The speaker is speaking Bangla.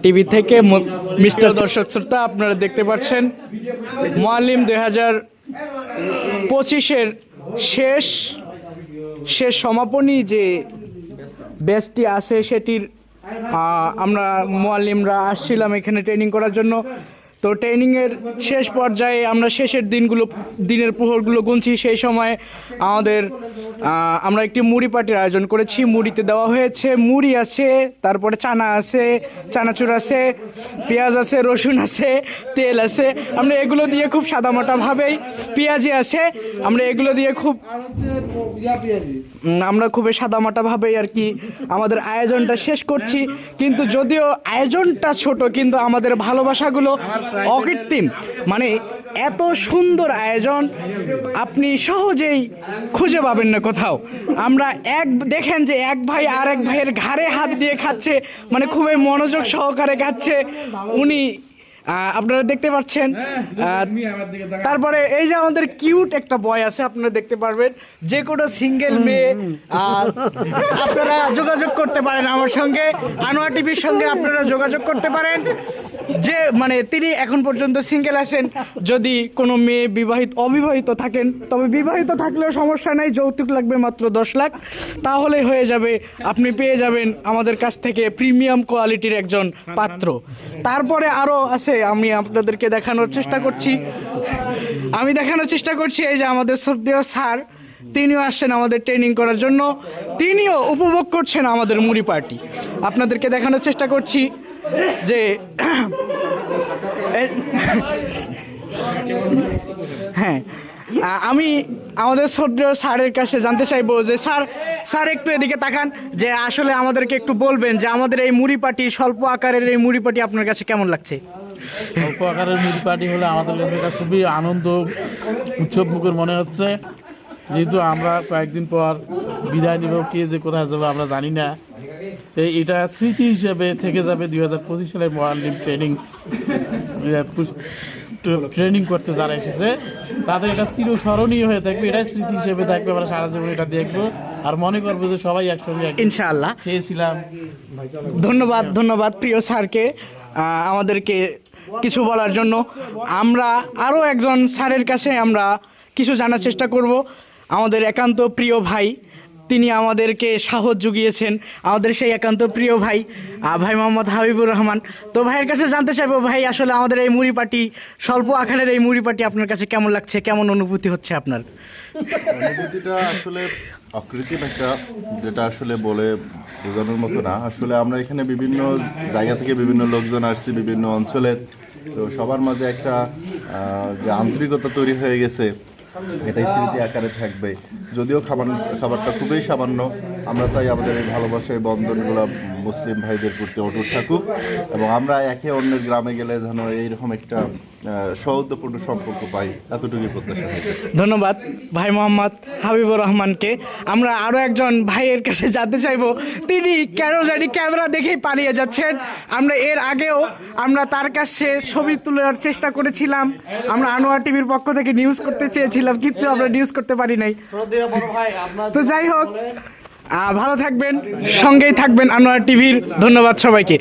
টিভি থেকে মিস্টার দর্শক শ্রোতা, আপনারা দেখতে পাচ্ছেন মুআল্লিম 2025-এর শেষ সমাপনী যে ব্যাচটি আছে সেটির আমরা মুআল্লিমরা আসছিলাম এখানে ট্রেনিং করার জন্য। তো ট্রেনিংয়ের শেষ পর্যায়ে আমরা শেষের দিনের প্রহরগুলো গুনছি। সেই সময় আমরা একটি মুড়ি পার্টির আয়োজন করেছি। মুড়িতে দেওয়া হয়েছে মুড়ি আছে, তারপরে চানা আছে, চানাচুর আছে, পেঁয়াজ আছে, রসুন আছে, তেল আছে। আমরা এগুলো দিয়ে খুব সাদামাটাভাবেই, পেঁয়াজি আছে, আমরা এগুলো দিয়ে খুবই সাদামাটাভাবেই আর কি আমাদের আয়োজনটা শেষ করছি। কিন্তু যদিও আয়োজনটা ছোট, কিন্তু আমাদের ভালোবাসাগুলো অকৃত্রিম। মানে এত সুন্দর আয়োজন আপনি সহজেই খুঁজে পাবেন না কোথাও। আমরা দেখেন যে এক ভাই আর এক ভাইয়ের ঘাড়ে হাত দিয়ে খাচ্ছে, মানে খুবই মনোযোগ সহকারে খাচ্ছে উনি, আপনারা দেখতে পাচ্ছেন। তারপরে এই যে আমাদের কিউট একটা বয় আছে, আপনারা দেখতে পারবেন। যে কোনো সিঙ্গেল মেয়ে আপনারা যোগাযোগ করতে পারেন আমার সঙ্গে, আনোয়ার টিভির সঙ্গে আপনারা যোগাযোগ করতে পারেন। যে মানে তিনি এখন পর্যন্ত সিঙ্গেল আছেন। যদি কোনো মেয়ে অবিবাহিত থাকেন, তবে বিবাহিত থাকলেও সমস্যা নেই, যৌতুক লাগবে মাত্র 10 লাখ, তাহলেই হয়ে যাবে। আপনি পেয়ে যাবেন আমাদের কাছ থেকে প্রিমিয়াম কোয়ালিটির একজন পাত্র। তারপরে আরও আছে, আমি আপনাদেরকে দেখানোর চেষ্টা করছি। এই যে আমাদের শ্রদ্ধেয় স্যার, তিনিও আসছেন আমাদের ট্রেনিং করার জন্য, তিনিও উপভোগ করছেন আমাদের মুড়ি পার্টি। আপনাদেরকে দেখানোর চেষ্টা করছি যে হ্যাঁ, আমি আমাদের শ্রদ্ধেয় স্যারের কাছে জানতে চাইবো যে স্যার একটু এদিকে তাকান, যে আসলে আমাদেরকে একটু বলবেন যে আমাদের এই মুড়ি পার্টি, স্বল্প আকারের এই মুড়ি পার্টি আপনার কাছে কেমন লাগছে? স্বল্প আকারের মুড়ি পার্টি হলে আমাদের কাছে এটা খুবই আনন্দ উৎসবমুখর মনে হচ্ছে, যেহেতু আমরা কয়েকদিন পর বিদায় নিব, কে যে কোথায় যাবো আমরা জানি না। এটা স্মৃতি হিসেবে থেকে যাবে 2025 সালের মুআল্লিম ট্রেনিং করতে যারা এসেছে তাদের এটা চিরস্মরণীয় হয়ে থাকবে। এটাই স্মৃতি হিসেবে থাকবে, আমরা সারা জীবন এটা দেখবো আর মনে করবো যে সবাই একসঙ্গে ইনশাআল্লাহ খেয়েছিলাম। ধন্যবাদ প্রিয় স্যারকে আমাদেরকে কিছু বলার জন্য। আমরা আরও একজন স্যারের কাছে আমরা কিছু জানার চেষ্টা করব। আমাদের একান্ত প্রিয় ভাই, তিনি আমাদেরকে সাহস জুগিয়েছেন, আমাদের সেই একান্ত প্রিয় ভাই মোহাম্মদ হাবিবুর রহমান। তো ভাইয়ের কাছে জানতে চাইবো, ভাই আসলে আমাদের এই মুড়ি পার্টি, স্বল্প আকারের এই মুড়ি পার্টি আপনার কাছে কেমন লাগছে, কেমন অনুভূতি হচ্ছে আপনার? অনুভূতিটা আসলে অকৃত্রিম একটা, যেটা আসলে বলে বোঝানোর মতো না। আসলে আমরা এখানে বিভিন্ন জায়গা থেকে বিভিন্ন লোকজন আসছি, বিভিন্ন অঞ্চলের, তো সবার মাঝে একটা যে আন্তরিকতা তৈরি হয়ে গেছে, এটাই স্মৃতি আকারে থাকবে। যদিও খাবারটা খুবই সামান্য, আমরা চাই আমাদের এই ভালোবাসা, এই বন্ধনগুলো মুসলিম ভাইদের প্রতি অটুট থাকুক, এবং আমরা একে অন্যের গ্রামে গেলে যেন এইরকম একটা সৌহার্দ্যপূর্ণ সম্পর্ক পাই, এতটুকুই প্রত্যাশা। ধন্যবাদ ভাই মোহাম্মদ হাবিবুর রহমানকে। আমরা আরও একজন ভাইয়ের কাছে জানতে চাইবো, তিনি কেন জানি ক্যামেরা দেখেই পালিয়ে যাচ্ছেন। আমরা এর আগেও তার কাছে ছবি তোলার চেষ্টা করেছিলাম, আমরা আনোয়ার টিভির পক্ষ থেকে নিউজ করতে চেয়েছিলাম, কিন্তু আমরা নিউজ করতে পারি নাই। তো যাই হোক, ভালো থাকবেন, সঙ্গেই থাকবেন আনোয়ার টিভির। ধন্যবাদ সবাইকে।